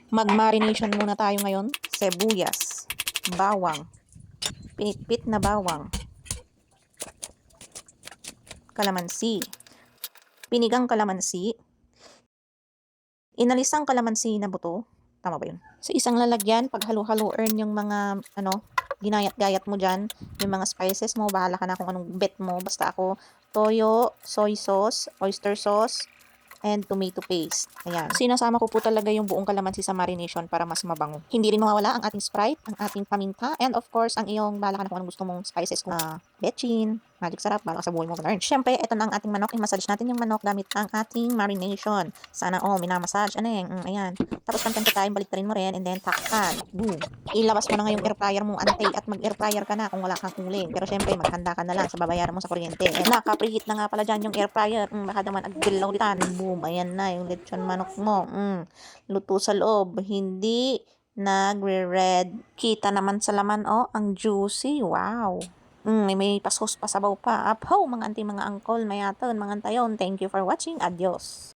Mag-marination muna tayo ngayon. Sibuyas, bawang, pinitpit na bawang, kalamansi, pinigang kalamansi, inalisang kalamansi na buto. Tama ba yun? Sa isang lalagyan, pag halo-haloern yung mga, ginayat-gayat mo dyan, yung mga spices mo, bahala ka na kung anong bet mo. Basta ako, toyo, soy sauce, oyster sauce, and tomato paste. Ayan. Sinasama ko po talaga yung buong kalamansi sa marination para mas mabango. Hindi rin mawawala ang ating Sprite, ang ating paminta, and of course, ang iyong bahala ka na kung anong gusto mong spices. Betchin, magic sarap, bahala ka sa buhay mo. Siyempre, ito na ang ating manok. I-massage natin yung manok gamit ang ating marination. Sana all, minamassage. Ayan. Tapos kantan-kantain, baliktarin mo rin, and then takpan. Boom. Ilabas mo na nga yung air fryer mo, antay, at mag-air fryer ka na kung wala kang uling. Pero syempre, maghanda ka na lang sa babayaran mo sa kuryente. And naka-preheat na nga pala dyan yung air fryer. Baka naman agdilaw ditan. Boom. Ayan na yung lechon manok mo. Luto sa loob. Hindi nagre-red. Kita naman sa laman, oh, ang juicy. Wow. May pasos pasabaw pa. Apo, mga auntie, mga uncle, mayaton, mga antayon. Thank you for watching. Adios.